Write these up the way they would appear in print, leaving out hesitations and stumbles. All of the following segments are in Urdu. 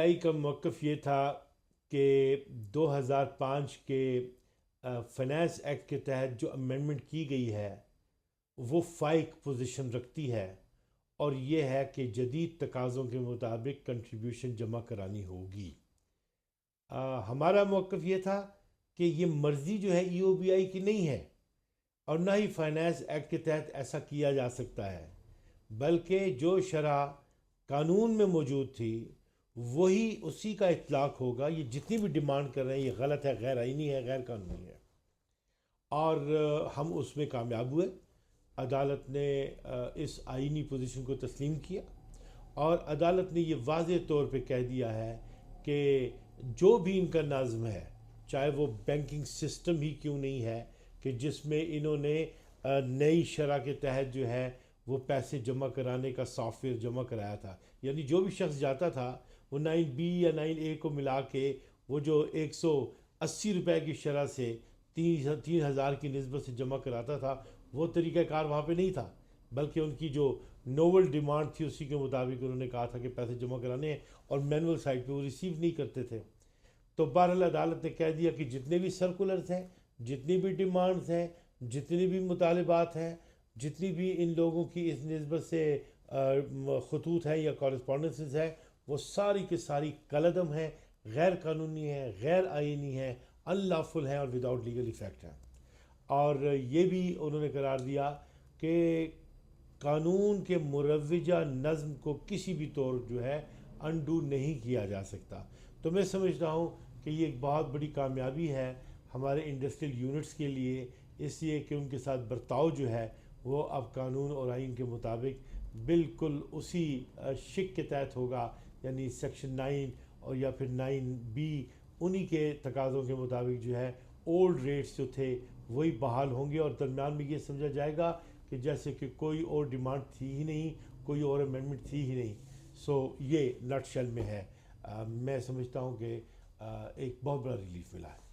آئی کا موقف یہ تھا کہ 2005 کے فائنانس ایکٹ کے تحت جو امینڈمنٹ کی گئی ہے وہ فائق پوزیشن رکھتی ہے، اور یہ ہے کہ جدید تقاضوں کے مطابق کنٹریبیوشن جمع کرانی ہوگی۔ ہمارا موقف یہ تھا کہ یہ مرضی جو ہے ای او بی آئی کی نہیں ہے، اور نہ ہی فائنانس ایکٹ کے تحت ایسا کیا جا سکتا ہے، بلکہ جو شرح قانون میں موجود تھی وہی اسی کا اطلاق ہوگا۔ یہ جتنی بھی ڈیمانڈ کر رہے ہیں یہ غلط ہے، غیر آئینی ہے، غیر قانونی ہے، اور ہم اس میں کامیاب ہوئے۔ عدالت نے اس آئینی پوزیشن کو تسلیم کیا، اور عدالت نے یہ واضح طور پہ کہہ دیا ہے کہ جو بھی ان کا نظم ہے، چاہے وہ بینکنگ سسٹم ہی کیوں نہیں ہے کہ جس میں انہوں نے نئی شرح کے تحت جو ہے وہ پیسے جمع کرانے کا سافٹ ویئر جمع کرایا تھا، یعنی جو بھی شخص جاتا تھا وہ 9B یا 9A کو ملا کے وہ جو 180 روپے کی شرح سے 3000 کی نسبت سے جمع کراتا تھا، وہ طریقہ کار وہاں پہ نہیں تھا، بلکہ ان کی جو نوول ڈیمانڈ تھی اسی کے مطابق انہوں نے کہا تھا کہ پیسے جمع کرانے ہیں، اور مینول سائٹ پہ وہ ریسیو نہیں کرتے تھے۔ تو بہرحال عدالت نے کہہ دیا کہ جتنے بھی سرکولرز ہیں، جتنی بھی ڈیمانڈز ہیں، جتنی بھی مطالبات ہیں، جتنی بھی ان لوگوں کی اس نسبت سے خطوط ہیں یا کورسپونڈنسز ہیں، وہ ساری کی ساری کالعدم ہیں، غیر قانونی ہیں، غیر آئینی ہیں، ان لافل ہیں، اور وداؤٹ لیگل ایفیکٹ ہیں۔ اور یہ بھی انہوں نے قرار دیا کہ قانون کے مروجہ نظم کو کسی بھی طور جو ہے انڈو نہیں کیا جا سکتا۔ تو میں سمجھتا ہوں کہ یہ ایک بہت بڑی کامیابی ہے ہمارے انڈسٹریل یونٹس کے لیے، اس لیے کہ ان کے ساتھ برتاؤ جو ہے وہ اب قانون اور آئین کے مطابق بالکل اسی شک کے تحت ہوگا، یعنی سیکشن 9 اور یا پھر 9B انہی کے تقاضوں کے مطابق جو ہے اولڈ ریٹس جو تھے وہی بحال ہوں گے، اور درمیان میں یہ سمجھا جائے گا کہ جیسے کہ کوئی اور ڈیمانڈ تھی ہی نہیں، کوئی اور امینڈمنٹ تھی ہی نہیں۔ سو یہ نٹ شیل میں ہے۔ میں سمجھتا ہوں کہ ایک بہت بڑا ریلیف ملا ہے۔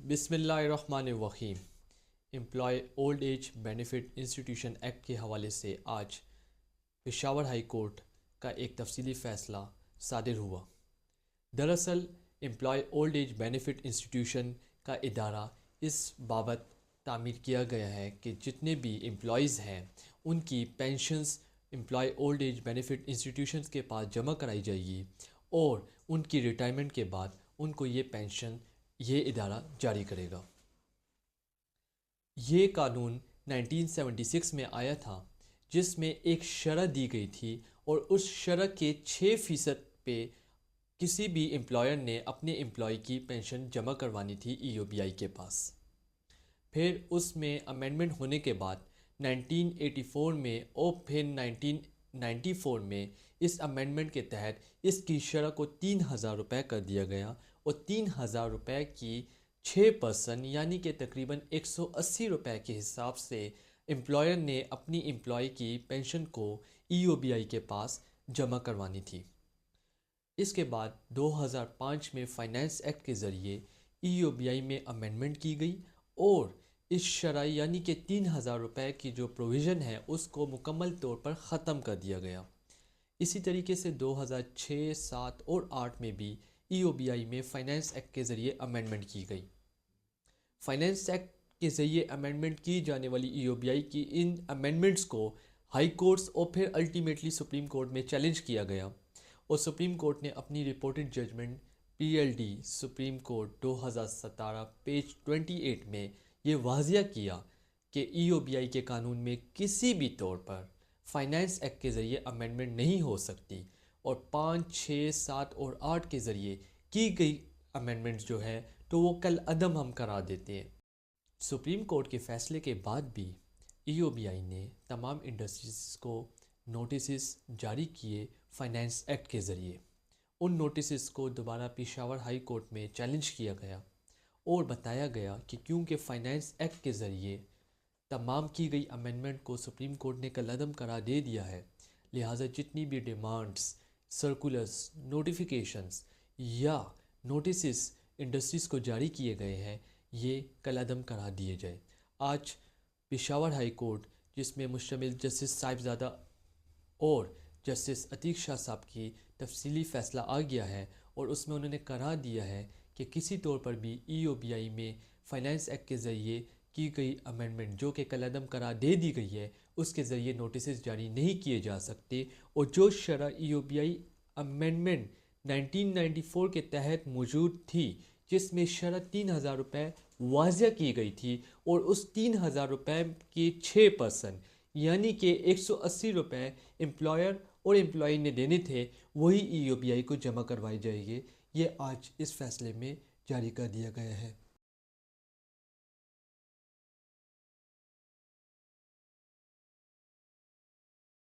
بسم اللہ الرحمن الرحیم۔ Employee old age benefit institution act کے حوالے سے آج پشاور ہائی کورٹ کا ایک تفصیلی فیصلہ صادر ہوا۔ دراصل employee old age benefit institution کا ادارہ اس بابت تعمیر کیا گیا ہے کہ جتنے بھی امپلائیز ہیں ان کی pensions employee old age benefit institutions کے پاس جمع کرائی جائے گی، اور ان کی ریٹائرمنٹ کے بعد ان کو یہ پینشن یہ ادارہ جاری کرے گا۔ یہ قانون 1976 میں آیا تھا، جس میں ایک شرح دی گئی تھی، اور اس شرح کے 6% پہ کسی بھی امپلائر نے اپنے امپلائی کی پینشن جمع کروانی تھی ای او بی آئی کے پاس۔ پھر اس میں امینڈمنٹ ہونے کے بعد 1984 میں اور پھر 1994 میں اس امینڈمنٹ کے تحت اس کی شرح کو 3000 روپے کر دیا گیا، اور 3000 روپے کی 6% یعنی کہ تقریباً 180 روپے کے حساب سے امپلائر نے اپنی امپلائی کی پینشن کو ای او بی آئی کے پاس جمع کروانی تھی۔ اس کے بعد 2005 میں فائنانس ایکٹ کے ذریعے ای او بی آئی میں امینڈمنٹ کی گئی، اور اس شرح یعنی کہ 3000 روپے کی جو پروویژن ہے اس کو مکمل طور پر ختم کر دیا گیا۔ اسی طریقے سے 2006، 7 اور 8 میں بھی ای او بی آئی میں فائنانس ایکٹ کے ذریعے امینڈمنٹ کی گئی۔ فائنانس ایکٹ کے ذریعے امینڈمنٹ کی جانے والی ای او بی آئی کی ان امینڈمنٹس کو ہائی کورٹس اور پھر الٹیمیٹلی سپریم کورٹ میں چیلنج کیا گیا، اور سپریم کورٹ نے اپنی reported judgment PLD supreme court 2017 page 28 میں یہ واضح کیا کہ ای او بی آئی کے قانون میں کسی بھی طور پر فائنانس ایکٹ کے ذریعے امینڈمنٹ نہیں ہو سکتی، اور 5، 6، 7 اور 8 کے ذریعے کی گئی امینڈمنٹس جو ہے تو وہ کل عدم ہم قرار دیتے ہیں۔ سپریم کورٹ کے فیصلے کے بعد بھی ای او بی آئی نے تمام انڈسٹریز کو نوٹسز جاری کیے فائنانس ایکٹ کے ذریعے۔ ان نوٹسز کو دوبارہ پشاور ہائی کورٹ میں چیلنج کیا گیا، اور بتایا گیا کہ کیونکہ فائنانس ایکٹ کے ذریعے تمام کی گئی امینڈمنٹ کو سپریم کورٹ نے کل عدم قرار دے دیا ہے، لہٰذا جتنی بھی ڈیمانڈز، سرکولرز، نوٹیفیکیشنز یا نوٹسز انڈسٹریز کو جاری کیے گئے ہیں یہ کل عدم قرار دیے جائے۔ آج پشاور ہائی کورٹ جس میں مشتمل جسٹس صاحبزادہ اور جسٹس عتیق شاہ صاحب کی تفصیلی فیصلہ آ گیا ہے، اور اس میں انہوں نے قرار دیا ہے کہ کسی طور پر بھی ای او بی آئی میں فائنانس ایکٹ کے ذریعے کی گئی امینڈمنٹ جو کہ کالعدم قرار دے دی گئی ہے اس کے ذریعے نوٹسز جاری نہیں کیے جا سکتے، اور جو شرح ای او بی آئی امینڈمنٹ 1994 کے تحت موجود تھی جس میں شرح 3,000 روپے واضح کی گئی تھی، اور اس 3,000 روپے کے 6% یعنی کہ 180 روپے امپلائر اور امپلائی نے دینے تھے، وہی ای او بی آئی کو جمع کروائے جائیں گے۔ یہ آج اس فیصلے میں جاری کر دیا گیا ہے۔